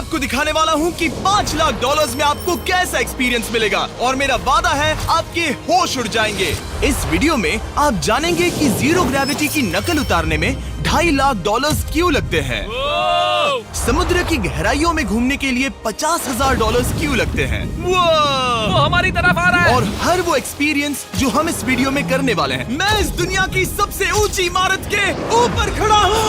आपको दिखाने वाला हूँ कि 5 लाख डॉलर्स में आपको कैसा एक्सपीरियंस मिलेगा और मेरा वादा है आपके होश उड़ जाएंगे। इस वीडियो में आप जानेंगे कि जीरो ग्रेविटी की नकल उतारने में 2.5 लाख डॉलर्स क्यों लगते हैं, समुद्र की गहराइयों में घूमने के लिए 50,000 डॉलर्स क्यों लगते हैं, वो हमारी तरफ आ रहा है। और हर वो एक्सपीरियंस जो हम इस वीडियो में करने वाले हैं। मैं इस दुनिया की सबसे ऊंची इमारत के ऊपर खड़ा हूँ,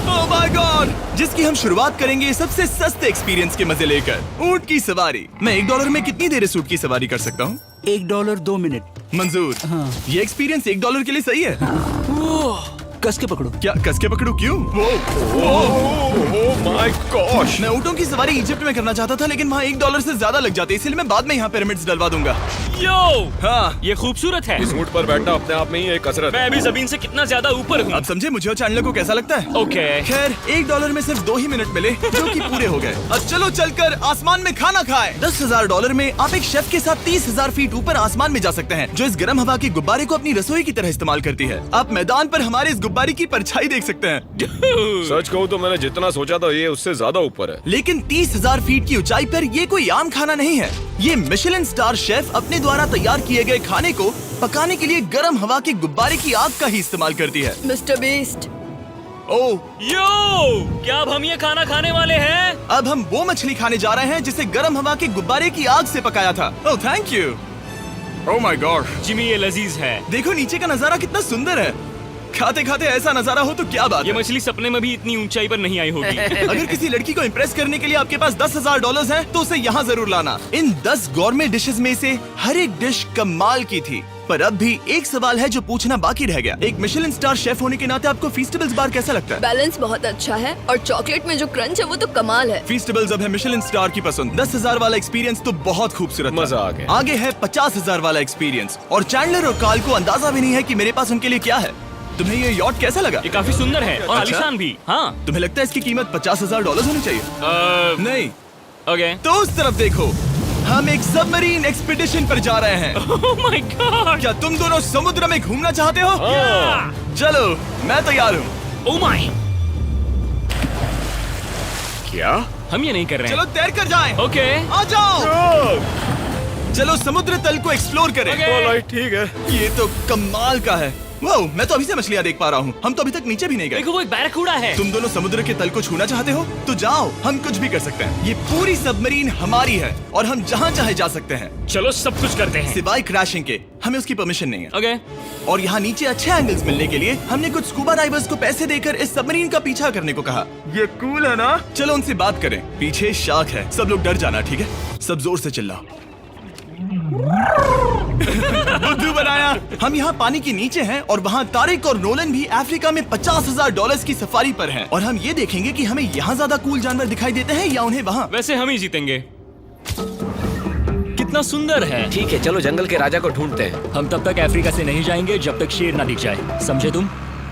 ओह माय गॉड, जिसकी हम शुरुआत करेंगे सबसे सस्ते एक्सपीरियंस के मजे लेकर, ऊंट की सवारी। मैं $1 में कितनी देर इस ऊंट की सवारी कर सकता हूँ? $1 2 मिनट। मंजूर। हाँ। ये एक्सपीरियंस $1 के लिए सही है। कस के पकड़ो। क्या कस के पकड़ू? क्यों? माय गॉश, मैं ऊँटों की सवारी इजिप्ट में करना चाहता था, लेकिन वहाँ $1 से ज्यादा लग जाते, इसलिए मैं बाद में यहाँ पिरामिड्स डलवा दूंगा। यो, हाँ, ये खूबसूरत है। इस ऊंट पर बैठना अपने आप में ही एक कसरत मैं है। अभी जमीन से कितना ज्यादा ऊपर हूँ। अब समझे मुझे और चैनल को कैसा लगता है। ओके, खैर $1 में सिर्फ 2 ही मिनट मिले, जो कि पूरे हो गए। अब चलो चलकर आसमान में खाना खाएं। $10,000 में आप एक शेफ के साथ 30,000 फीट ऊपर आसमान में जा सकते हैं, जो इस गर्म हवा के गुब्बारे को अपनी रसोई की तरह इस्तेमाल करती है। आप मैदान पर हमारे इस गुब्बारे की परछाई देख सकते हैं। सच कहूँ तो मैंने जितना सोचा था ये उससे ज्यादा ऊपर है। लेकिन 30,000 फीट की ऊंचाई पर ये कोई आम खाना नहीं है। ये मिशेलिन स्टार शेफ अपने द्वारा तैयार किए गए खाने को पकाने के लिए गर्म हवा के गुब्बारे की आग का ही इस्तेमाल करती है। मिस्टर बीस्ट, ओह, यो, क्या अब हम ये खाना खाने वाले हैं? अब हम वो मछली खाने जा रहे हैं जिसे गर्म हवा के गुब्बारे की आग से पकाया था। Oh thank you. Oh my God, Jimmy, ये लजीज है। देखो नीचे का नजारा कितना सुंदर है। खाते खाते ऐसा नजारा हो तो क्या बात ये है। मछली सपने में भी इतनी ऊंचाई पर नहीं आई होगी। अगर किसी लड़की को इम्प्रेस करने के लिए आपके पास $10,000 है तो उसे यहाँ जरूर लाना। इन 10 गौरमेट डिशेस में से हर एक डिश कमाल की थी, पर अब भी एक सवाल है जो पूछना बाकी रह गया। एक मिशेलिन स्टार शेफ होने के नाते आपको फीस्टेबल्स बार कैसा लगता है? बैलेंस बहुत अच्छा है और चॉकलेट में जो क्रंच है वो तो कमाल है। फीस्टेबल्स अब है मिशेलिन स्टार की पसंद। 10,000 वाला एक्सपीरियंस तो बहुत खूबसूरत था। मजा आ गया। आगे है 50,000 वाला एक्सपीरियंस, और चैंडलर और कार्ल को अंदाजा भी नहीं है कि मेरे पास उनके लिए क्या है। तुम्हें ये यॉट कैसा लगा? ये काफी सुंदर है और अच्छा? आलीशान भी। हाँ, तुम्हें लगता है इसकी कीमत $50,000 होनी चाहिए? नहीं। ओके। तो उस तरफ देखो, हम एक सबमरीन एक्सपीडिशन पर जा रहे हैं। ओह माय गॉड, क्या तुम दोनों समुद्र में घूमना चाहते हो? चलो, मैं तैयार हूँ। ओह माय, क्या? हम ये नहीं कर रहे चलो हैं। तैर कर जाएं। ओके, आ जाओ, चलो समुद्र तल को एक्सप्लोर करें। Okay. ऑलराइट, ठीक है। ये तो कमाल का है। वाह, मैं तो अभी से मछलियाँ देख पा रहा हूँ। हम तो अभी तक नीचे भी नहीं गए। देखो वो एक बैरकूडा है। तुम दोनों समुद्र के तल को छूना चाहते हो तो जाओ, हम कुछ भी कर सकते हैं। ये पूरी सबमरीन हमारी है और हम जहाँ चाहे जा सकते हैं, चलो सब कुछ करते हैं। सिवाय क्रैशिंग के। हमें उसकी परमिशन नहीं है। ओके, और यहाँ नीचे अच्छे एंगल्स मिलने के लिए हमने कुछ स्कूबा डाइवर्स को पैसे देकर इस सबमरीन का पीछा करने को कहा। ये कूल है ना? चलो उनसे बात करें। पीछे शार्क है, सब लोग डर जाना, ठीक है? सब जोर से चिल्लाओ। बुद्धू बनाया। हम यहाँ पानी के नीचे हैं और वहाँ तारिक और नोलन भी अफ्रीका में $50,000 की सफारी पर हैं। और हम ये देखेंगे कि हमें यहाँ ज्यादा कूल जानवर दिखाई देते हैं या उन्हें वहाँ। वैसे हम ही जीतेंगे। कितना सुंदर है। ठीक है, चलो जंगल के राजा को ढूंढते हैं। हम तब तक अफ्रीका से नहीं जाएंगे जब तक शेर ना दिख जाए, समझे तुम?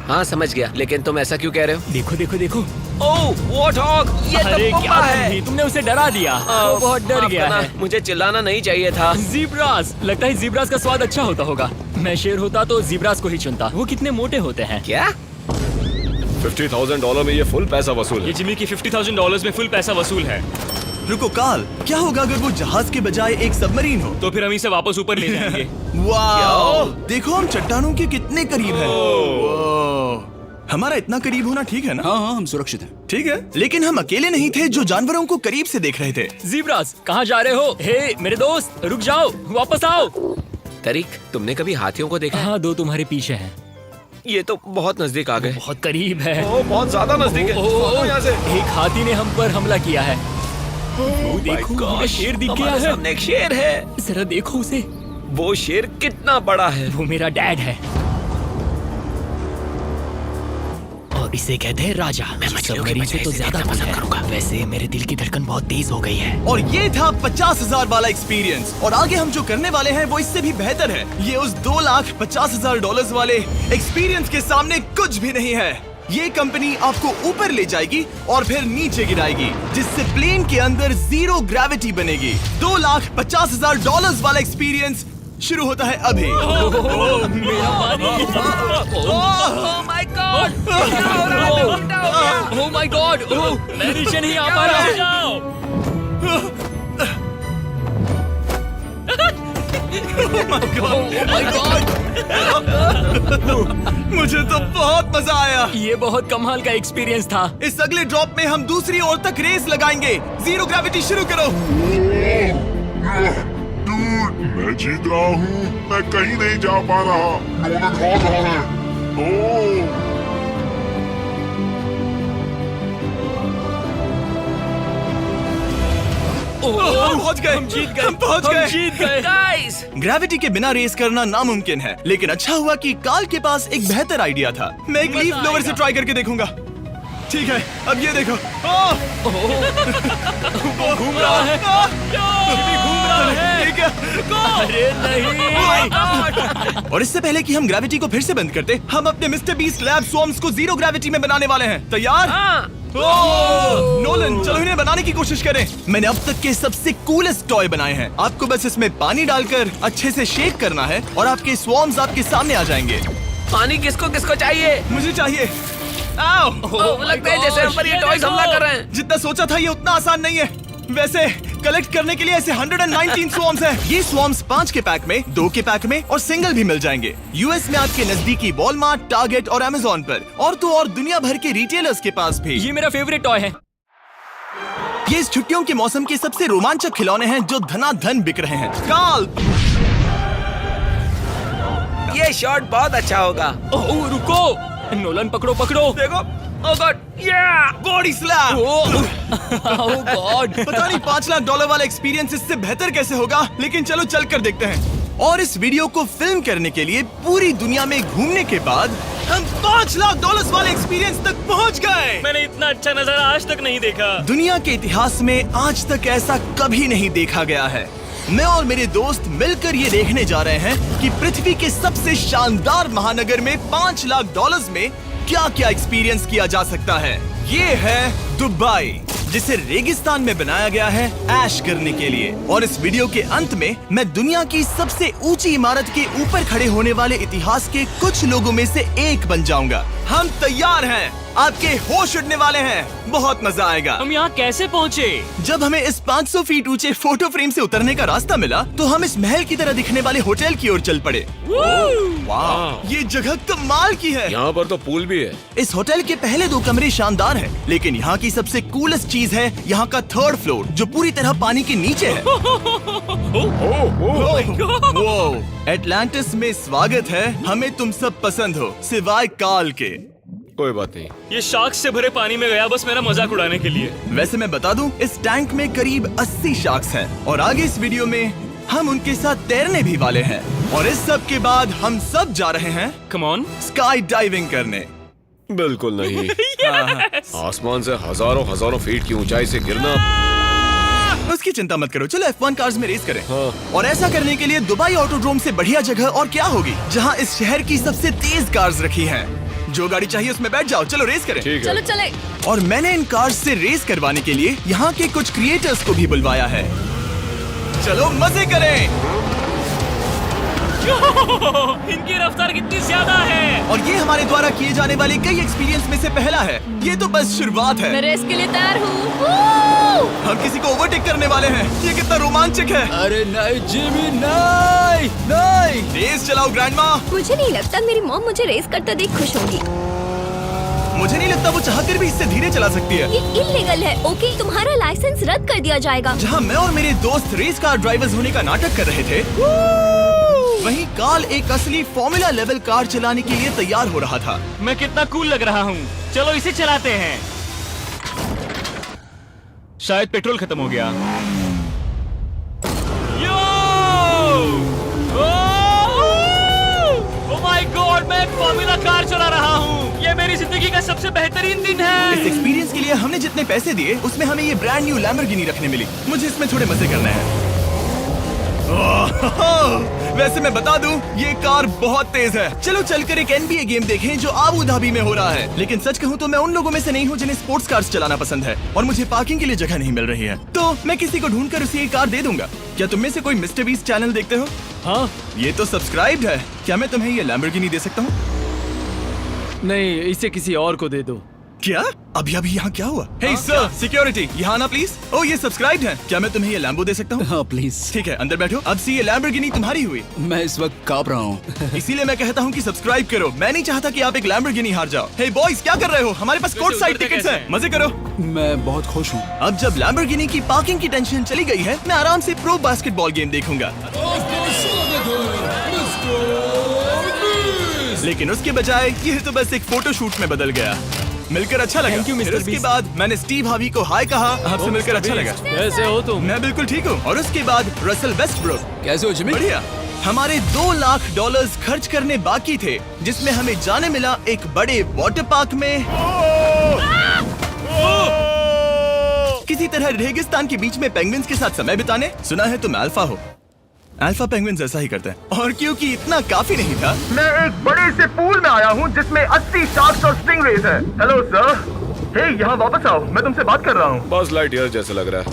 हाँ समझ गया, लेकिन तुम ऐसा क्यों कह रहे हो? देखो देखो देखो। ओह वॉर्थॉग, ये अरे तो क्या पप्पा है। तुम तुमने उसे डरा दिया। वो बहुत डर माफ गया करना, है। मुझे चिल्लाना नहीं चाहिए था। जीब्रास, लगता है जीब्रास का स्वाद अच्छा होता होगा। मैं शेर होता तो जीब्रास को ही चुनता। वो कितने मोटे होते हैं। क्या? $50,000 में ये फुल पैसा वसूल ये है। जिमी की $50,000 में फुल पैसा वसूल है। रुको कार्ल, क्या होगा अगर वो जहाज के बजाय एक सबमरीन हो? तो फिर हम इसे वापस ऊपर ले जाएंगे। वाह, देखो हम चट्टानों के कितने करीब हैं। वाह, हमारा इतना करीब होना ठीक है ना? हाँ हाँ, हम सुरक्षित हैं। ठीक है, लेकिन हम अकेले नहीं थे जो जानवरों को करीब से देख रहे थे। जीब्रास, कहाँ जा रहे हो? हे मेरे दोस्त, रुक जाओ, वापस आओ। तरीक, तुमने कभी हाथियों को देखा है? हाँ, 2 तुम्हारे पीछे हैं। ये तो बहुत नजदीक आ गए। बहुत करीब है। ओह, बहुत ज्यादा नजदीक है। ओह, यहाँ से। एक हाथी ने हम पर हमला किया है। वो देखो, हमें शेर दिख गया हमारे है। सामने एक शेर है। जरा देखो उसे। वो शेर कितना बड़ा है। वो मेरा डैड है और इसे कहते हैं राजा। मैं मछलियों के सबमरीन मजे से तो इसे ज्यादा देखना दूर पसंद है। करूंगा। वैसे मेरे दिल की धड़कन बहुत तेज हो गई है। और ये था 50,000 वाला एक्सपीरियंस, और आगे हम जो करने वाले हैं वो इससे भी बेहतर है। ये उस $2,50,000 वाले एक्सपीरियंस के सामने कुछ भी नहीं है। ये कंपनी आपको ऊपर ले जाएगी और फिर नीचे गिराएगी, जिससे प्लेन के अंदर जीरो ग्रेविटी बनेगी। $2,50,000 वाला एक्सपीरियंस शुरू होता है अभी। मेरा पानी। Oh my God! Oh my God! मैं नीचे नहीं आ पा रहा हूँ। माय गॉड, मुझे तो बहुत मजा आया। ये बहुत कमाल का एक्सपीरियंस था। इस अगले ड्रॉप में हम दूसरी ओर तक रेस लगाएंगे। जीरो ग्रेविटी शुरू करो। मैं जीत रहा हूँ। मैं कहीं नहीं जा पा रहा। नोलन भाग रहा है। ओह हम पहुंच गए। हम जीत गए, हम पहुंच हम गए। जीत गए। गाइस, ग्रेविटी के बिना रेस करना नामुमकिन है, लेकिन अच्छा हुआ कि कार्ल के पास एक बेहतर आइडिया था। मैं एक मजा लीफ ब्लोअर से आएगा। ट्राई करके देखूंगा। ठीक है, अब ये देखो। घूम रहा है, जिमी घूम रहा है। ठीक है। अरे नहीं। और इससे पहले कि हम ग्रेविटी को फिर से बंद करते, हम अपने मिस्टर बीस्ट लैब स्वॉर्म्स को जीरो ग्रेविटी में बनाने वाले हैं। तैयार? हाँ। नोलन, चलो इन्हें बनाने की कोशिश करें। मैंने अब तक के सबसे कूलेस्ट टॉय बनाए हैं। आपको बस इसमें पानी डालकर अच्छे से शेक करना है और आपके स्वॉर्म्स आपके सामने आ जाएंगे। पानी किसको किसको चाहिए? मुझे चाहिए। आओ। लगता है जैसे हम पर ये टॉयज हमला कर रहे हैं। जितना सोचा था ये उतना आसान नहीं है। वैसे कलेक्ट करने के लिए ऐसे 119 स्वॉर्म्स हैं। ये स्वॉर्म्स 5 के पैक में, 2 के पैक में और सिंगल भी मिल जाएंगे। यूएस में आपके नजदीकी वॉलमार्ट, टारगेट और अमेज़न पर, और तो और दुनिया भर के रिटेलर्स के पास भी। ये मेरा फेवरेट टॉय है। ये इस छुट्टियों के मौसम के सबसे रोमांचक खिलौने हैं जो धनाधन बिक रहे हैं। कार्ल, ये शॉट बहुत अच्छा होगा। ओह रुको, नोलन पकड़ो पकड़ो। देखो, ओह गॉड, या बॉडी स्लैम। ओह गॉड। पता नहीं $5 लाख वाला एक्सपीरियंस इससे बेहतर कैसे होगा, लेकिन चलो चल कर देखते हैं। और इस वीडियो को फिल्म करने के लिए पूरी दुनिया में घूमने के बाद हम $5 लाख वाले एक्सपीरियंस तक पहुंच गए। मैंने इतना अच्छा नजारा आज तक नहीं देखा। दुनिया के इतिहास में आज तक ऐसा कभी नहीं देखा गया है। मैं और मेरे दोस्त मिलकर ये देखने जा रहे हैं कि पृथ्वी के सबसे शानदार महानगर में $5 लाख में क्या क्या एक्सपीरियंस किया जा सकता है। ये है दुबई, जिसे रेगिस्तान में बनाया गया है ऐश करने के लिए। और इस वीडियो के अंत में मैं दुनिया की सबसे ऊंची इमारत के ऊपर खड़े होने वाले इतिहास के कुछ लोगों में से एक बन जाऊंगा। हम तैयार हैं, आपके होश उड़ने वाले हैं, बहुत मजा आएगा। हम यहाँ कैसे पहुँचे? जब हमें इस 500 फीट ऊंचे फोटो फ्रेम से उतरने का रास्ता मिला तो हम इस महल की तरह दिखने वाले होटल की ओर चल पड़े। वाह, ये जगह कमाल की है। यहाँ पर तो पूल भी है। इस होटल के पहले 2 कमरे शानदार हैं, लेकिन यहाँ की सबसे कूलेस्ट चीज है यहाँ का 3rd फ्लोर, जो पूरी तरह पानी के नीचे है। वो एटलांटिस में स्वागत है। हमें तुम सब पसंद हो सिवाय कार्ल के। कोई बात नहीं। ये शार्क्स से भरे पानी में गया बस मेरा मजाक उड़ाने के लिए। वैसे मैं बता दूं, इस टैंक में करीब 80 शार्क्स हैं और आगे इस वीडियो में हम उनके साथ तैरने भी वाले हैं। और इस सब के बाद हम सब जा रहे हैं कम ऑन। स्काई डाइविंग करने। बिल्कुल नहीं। आसमान से हजारों फीट की ऊंचाई से गिरना। उसकी चिंता मत करो, चलो F1 कार्स में रेस करें। हाँ। और ऐसा करने के लिए दुबई ऑटोड्रोम से बढ़िया जगह और क्या होगी, जहां इस शहर की सबसे तेज कार्स रखी हैं। जो गाड़ी चाहिए उसमें बैठ जाओ, चलो रेस करें। ठीक चलो है। चले। और मैंने इन कार्स से रेस करवाने के लिए यहाँ के कुछ क्रिएटर्स को भी बुलवाया है। चलो मजे करें। इनकी रफ्तार कितनी ज्यादा है। और ये हमारे द्वारा किए जाने वाले कई एक्सपीरियंस में से पहला है। ये तो बस शुरुआत है। मैं रेस के लिए तैयार हूँ। हम किसी को ओवरटेक करने वाले हैं। ये कितना रोमांचक है। अरे नहीं जिमी, नहीं नहीं। रेस चलाओ ग्रैंडमा। मुझे नहीं लगता मेरी मॉम मुझे रेस करते देख खुश होंगी। मुझे नहीं लगता वो चाहकर भी इससे धीरे चला सकती है। ये इल्लीगल है। ओके, तुम्हारा लाइसेंस रद्द कर दिया जाएगा। जहाँ मैं और मेरे दोस्त रेस कार ड्राइवर्स होने का नाटक कर रहे थे, वहीं कार्ल एक असली फॉर्मूला लेवल कार चलाने के लिए तैयार हो रहा था। मैं कितना कूल लग रहा हूँ। चलो इसे चलाते हैं। शायद पेट्रोल खत्म हो गया। ओह माय गॉड, मैं एक फॉर्मूला कार चला रहा हूँ। ये मेरी जिंदगी का सबसे बेहतरीन दिन इस है। एक्सपीरियंस के लिए हमने जितने पैसे दिए उसमें हमें ये ब्रांड न्यू लैम्बोर्गिनी रखने मिली। मुझे इसमें थोड़े मजे करने हैं। वैसे मैं बता दूं, ये कार बहुत तेज है। चलो चलकर एक NBA गेम देखें जो आबू धाबी में हो रहा है। लेकिन सच कहूं तो मैं उन लोगों में से नहीं हूं जिन्हें स्पोर्ट्स कार्स चलाना पसंद है और मुझे पार्किंग के लिए जगह नहीं मिल रही है, तो मैं किसी को ढूंढकर उसे ये कार दे दूंगा। क्या तुम में से कोई मिस्टर बीस्ट चैनल देखते हो? हाँ ये तो सब्सक्राइब्ड है। क्या मैं तुम्हें ये लैम्बोर्गिनी दे सकता हूँ? नहीं, इसे किसी और को दे दो। क्या अभी अभी यहाँ क्या हुआ? हे सर, सिक्योरिटी, यहाँ आना प्लीज। ओ ये सब्सक्राइब है, क्या मैं तुम्हें ये लैम्बो दे सकता हूँ? हाँ प्लीज। ठीक है, अंदर बैठो। अब से ये लैम्बोर्गिनी तुम्हारी हुई। मैं इस वक्त कांप रहा हूँ। इसीलिए मैं कहता हूँ कि सब्सक्राइब करो। मैं नहीं चाहता कि आप एक लैम्बोर्गिनी हार जाओ। हे बॉयज, क्या कर रहे हो? हमारे पास कोर्ट साइड टिकट्स हैं, मजे करो। मैं बहुत खुश हूँ। अब जब लैम्बोर्गिनी की पार्किंग की टेंशन चली गई है, मैं आराम से प्रो बास्केटबॉल गेम देखूंगा। लेकिन उसके बजाय ये तो बस एक फोटो शूट में बदल गया। मिलकर अच्छा लगा। Thank you, फिर Mr. उसके Beast। बाद मैंने स्टीव हावी को हाय कहा। आपसे मिलकर अच्छा लगा। कैसे हो तुम? मैं बिल्कुल ठीक हूँ। और उसके बाद रसल वेस्टब्रुक। कैसे हो जिमी? बढ़िया। हमारे $2 लाख खर्च करने बाकी थे, जिसमें हमें जाने मिला एक बड़े वाटर पार्क में किसी तरह रेगिस्तान के बीच में पेंगुइन्स के साथ समय बिताने। सुना है तुम अल्फा हो। अल्फा पेंगुइन्स ऐसा ही करते हैं। और क्योंकि इतना काफी नहीं था, मैं एक बड़े से पूल में आया हूँ जिसमें 80 शार्क्स और स्टिंगरेज हैं। हेलो सर, हे यहाँ वापस आओ, मैं तुमसे बात कर रहा हूँ। बस लाइट ईयर जैसे लग रहा है।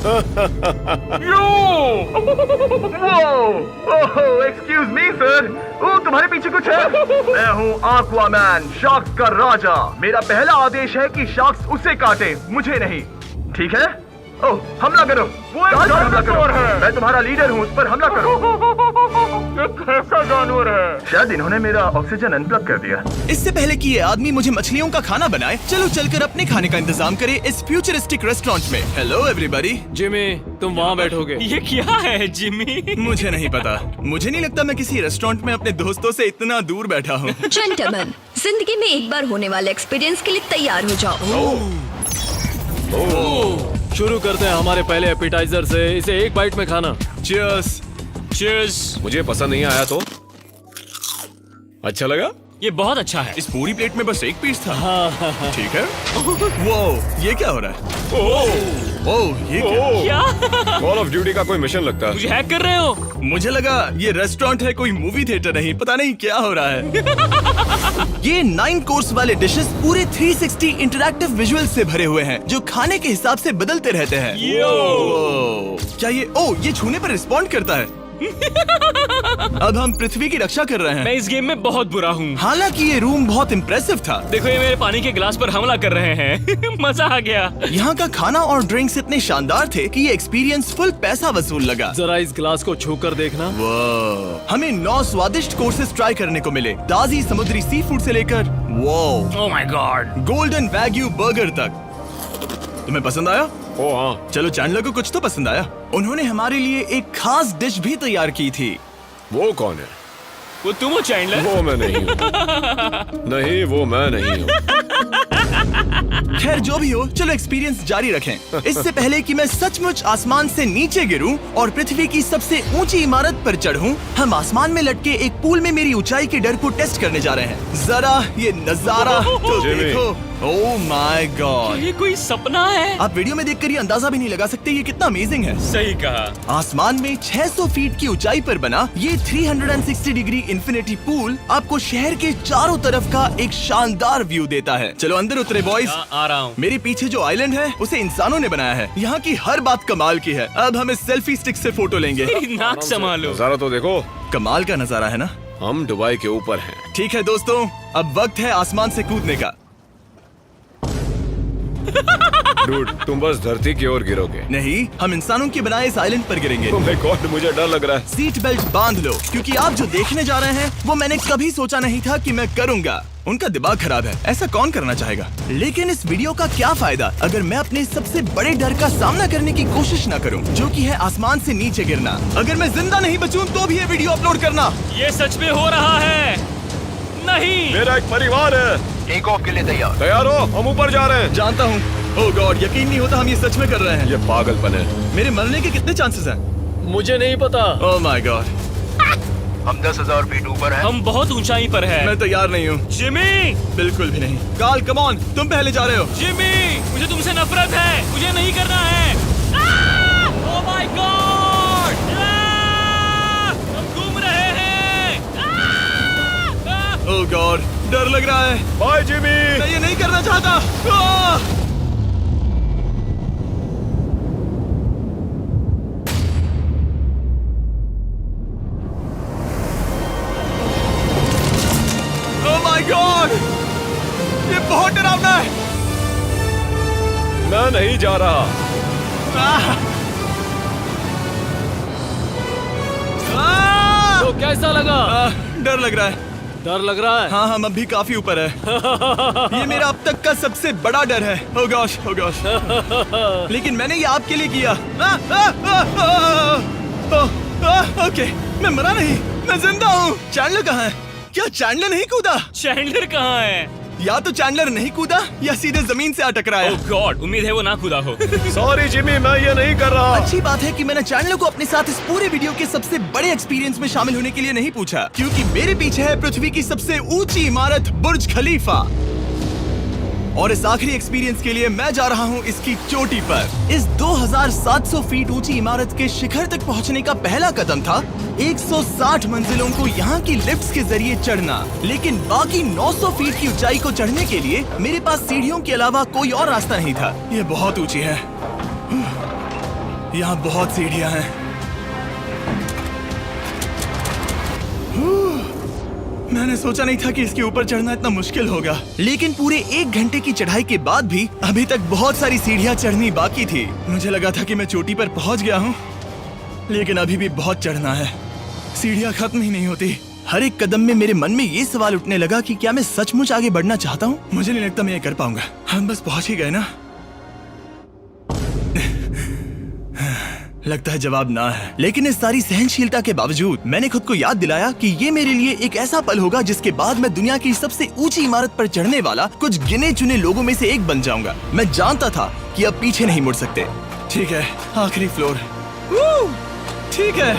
एक्सक्यूज मी सर, ओ तुम्हारे पीछे कुछ है? मैं हूँ आक्वामैन, शार्क्स का राजा। मेरा पहला आदेश है कि शार्क्स उसे काटे, मुझे नहीं। ठीक है? ओह, हमला करो। वो एक जानवर है। मैं तुम्हारा लीडर हूँ, उस पर हमला करो। एक कैसा जानवर है? शायद इन्होंने मेरा ऑक्सीजन अनप्लग कर दिया। इससे पहले कि ये आदमी मुझे मछलियों का खाना बनाए, चलो चलकर अपने खाने का इंतजाम करें इस फ्यूचरिस्टिक रेस्टोरेंट में। Hello everybody. जिमी, तुम वहाँ बैठोगे? ये क्या है जिमी? मुझे नहीं पता। मुझे नहीं लगता मैं किसी रेस्टोरेंट में अपने दोस्तों से इतना दूर बैठा हूँ। जेंटलमैन, जिंदगी में एक बार होने वाले एक्सपीरियंस के लिए तैयार हो जाओ। शुरू करते हैं हमारे पहले एपिटाइजर से। इसे एक बाइट में खाना। Cheers। चीयर्स। मुझे पसंद नहीं आया तो अच्छा लगा। ये बहुत अच्छा है। इस पूरी प्लेट में बस एक पीस था। ठीक है। वो ये क्या हो रहा है? ओह ये क्या? क्या? कॉल ऑफ ड्यूटी का कोई मिशन लगता है। मुझे हैक कर रहे हो? मुझे लगा ये रेस्टोरेंट है, कोई मूवी थिएटर नहीं। पता नहीं क्या हो रहा है। ये 9 कोर्स वाले डिशेस पूरे 360 इंटरैक्टिव विजुअल से भरे हुए हैं, जो खाने के हिसाब से बदलते रहते हैं। क्या ये छूने पर रिस्पॉन्ड करता है? अब हम पृथ्वी की रक्षा कर रहे हैं। मैं इस गेम में बहुत बुरा हूँ। हालांकि ये रूम बहुत इम्प्रेसिव था। देखो, ये मेरे पानी के गिलास पर हमला कर रहे हैं। मजा आ गया। यहाँ का खाना और ड्रिंक्स इतने शानदार थे कि ये एक्सपीरियंस फुल पैसा वसूल लगा। जरा इस गिलास को छू कर देखना। हमें 9 स्वादिष्ट कोर्सेस ट्राई करने को मिले, ताजी समुद्री सी फूड से लेकर oh my God, golden wagyu burger तक। तुम्हें पसंद आया? ओ हाँ, चलो चैंडलर को कुछ तो पसंद आया। उन्होंने हमारे लिए एक खास डिश भी तैयार की थी। वो कौन है? वो तुम हो चैंडलर? वो मैं नहीं हूँ। नहीं, वो मैं नहीं हूँ। खैर जो भी हो, चलो एक्सपीरियंस जारी रखें। इससे पहले कि मैं सचमुच आसमान से नीचे गिरूं और पृथ्वी की सबसे ऊंची इमारत पर चढ़ूं, हम आसमान में लटके एक पूल में मेरी ऊंचाई के डर को टेस्ट करने जा रहे हैं। जरा ये नजारा तो जिमी। देखो। ओह माय गॉड, ये कोई सपना है? आप वीडियो में देखकर ये अंदाजा भी नहीं लगा सकते ये कितना अमेजिंग है। सही कहा। आसमान में 600 फीट की ऊंचाई पर बना ये 360 डिग्री इंफिनिटी पूल आपको शहर के चारों तरफ का एक शानदार व्यू देता है। चलो अंदर उतरे बॉयज। आ रहा हूँ। मेरे पीछे जो आइलैंड है उसे इंसानों ने बनाया है। यहाँ की हर बात कमाल की है। अब हम इस सेल्फी स्टिक से फोटो लेंगे। नाक संभालो। नजारा तो देखो। कमाल का नजारा है ना? हम दुबई के ऊपर हैं। ठीक है दोस्तों, अब वक्त है आसमान से कूदने का। डूड, तुम बस धरती की ओर गिरोगे। नहीं, हम इंसानों के बनाए इस आइलैंड पर गिरेंगे। Oh my God, मुझे डर लग रहा है। सीट बेल्ट बांध लो, क्योंकि आप जो देखने जा रहे हैं वो मैंने कभी सोचा नहीं था कि मैं करूंगा। उनका दिमाग खराब है, ऐसा कौन करना चाहेगा? लेकिन इस वीडियो का क्या फायदा अगर मैं अपने सबसे बड़े डर का सामना करने की कोशिश न करूं, जो कि है आसमान से नीचे गिरना। अगर मैं जिंदा नहीं बचूं तो भी ये वीडियो अपलोड करना। ये सच में हो रहा है? नहीं। मेरा एक परिवार है। टेक ऑफ के लिए तैयार। तैयार हो? हम ऊपर जा रहे हैं। जानता हूँ। ओह गॉड, यकीन नहीं होता हम ये सच में कर रहे हैं। ये पागलपन है। मेरे मरने के कितने चांसेस हैं? मुझे नहीं पता। Oh my God. हम 10,000 फीट ऊपर हैं। हम बहुत ऊंचाई पर हैं। मैं तैयार नहीं हूँ। जिमी, बिल्कुल भी नहीं। काल, कम ऑन, तुम पहले जा रहे हो। जिमी, मुझे तुमसे नफरत है। मुझे नहीं करना है। ओह माय गॉड, हम घूम रहे हैं। ओह गॉड, डर लग रहा है। Bye Jimmy. मैं ये नहीं करना चाहता। आह! ओह माय गॉड, ये बहुत डरावना है। जा रहा। तो कैसा लगा? डर लग रहा है। डर लग रहा है? हाँ हम अभी काफी ऊपर है। ये मेरा अब तक का सबसे बड़ा डर है। Oh gosh, oh gosh। लेकिन मैंने ये आपके लिए किया। ओके, मैं मरा नहीं, मैं जिंदा हूँ। चैंडलर कहाँ है? क्या चैंडलर नहीं कूदा? चैंडलर कहाँ है? या तो चैंडलर नहीं कूदा या सीधे जमीन से आ टकराया। ओह गॉड, उम्मीद है वो ना खुदा हो। सॉरी जिमी, मैं ये नहीं कर रहा। अच्छी बात है कि मैंने चैंडलर को अपने साथ इस पूरे वीडियो के सबसे बड़े एक्सपीरियंस में शामिल होने के लिए नहीं पूछा, क्योंकि मेरे पीछे है पृथ्वी की सबसे ऊंची इमारत बुर्ज खलीफा। और इस आखिरी एक्सपीरियंस के लिए मैं जा रहा हूँ इसकी चोटी पर। इस 2700 फीट ऊंची इमारत के शिखर तक पहुँचने का पहला कदम था 160 मंजिलों को यहाँ की लिफ्ट्स के जरिए चढ़ना। लेकिन बाकी 900 फीट की ऊंचाई को चढ़ने के लिए मेरे पास सीढ़ियों के अलावा कोई और रास्ता नहीं था। ये बहुत ऊंची है, यहाँ बहुत सीढ़ियाँ हैं। मैंने सोचा नहीं था कि इसके ऊपर चढ़ना इतना मुश्किल होगा, लेकिन पूरे 1 घंटे की चढ़ाई के बाद भी अभी तक बहुत सारी सीढ़ियां चढ़नी बाकी थी। मुझे लगा था कि मैं चोटी पर पहुंच गया हूं, लेकिन अभी भी बहुत चढ़ना है। सीढ़ियां खत्म ही नहीं होती। हर एक कदम में मेरे मन में ये सवाल उठने लगा कि क्या मैं सचमुच आगे बढ़ना चाहता हूँ? मुझे नहीं लगता मैं ये कर पाऊंगा। हम बस पहुंच ही गए ना। लगता है जवाब ना है, लेकिन इस सारी सहनशीलता के बावजूद मैंने खुद को याद दिलाया कि ये मेरे लिए एक ऐसा पल होगा जिसके बाद मैं दुनिया की सबसे ऊंची इमारत पर चढ़ने वाला कुछ गिने चुने लोगों में से एक बन जाऊंगा। मैं जानता था कि अब पीछे नहीं मुड़ सकते। ठीक है, आखिरी फ्लोर। ठीक है,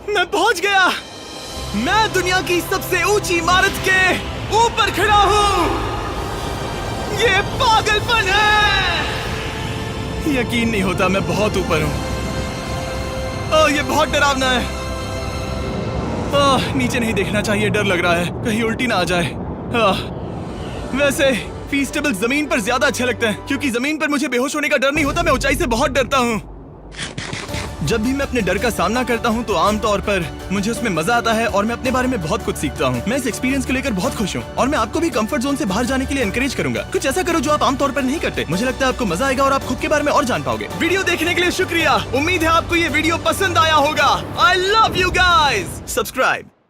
मैं पहुंच गया। मैं दुनिया की सबसे ऊंची इमारत के ऊपर खड़ा हूँ। ये पागलपन है। यकीन नहीं होता, मैं बहुत ऊपर हूँ। ओह, ये बहुत डरावना है। ओह, नीचे नहीं देखना चाहिए, डर लग रहा है कहीं उल्टी ना आ जाए। वैसे फीस्टेबल जमीन पर ज्यादा अच्छा लगता है, क्योंकि जमीन पर मुझे बेहोश होने का डर नहीं होता। मैं ऊंचाई से बहुत डरता हूँ। जब भी मैं अपने डर का सामना करता हूँ तो आमतौर पर मुझे उसमें मजा आता है और मैं अपने बारे में बहुत कुछ सीखता हूँ। मैं इस एक्सपीरियंस को लेकर बहुत खुश हूँ और मैं आपको भी कंफर्ट जोन से बाहर जाने के लिए एनकरेज करूंगा। कुछ ऐसा करो जो आप आमतौर पर नहीं करते। मुझे लगता है आपको मजा आएगा और आप खुद के बारे में और जान पाओगे। वीडियो देखने के लिए शुक्रिया। उम्मीद है आपको ये वीडियो पसंद आया होगा। I love you guys. Subscribe.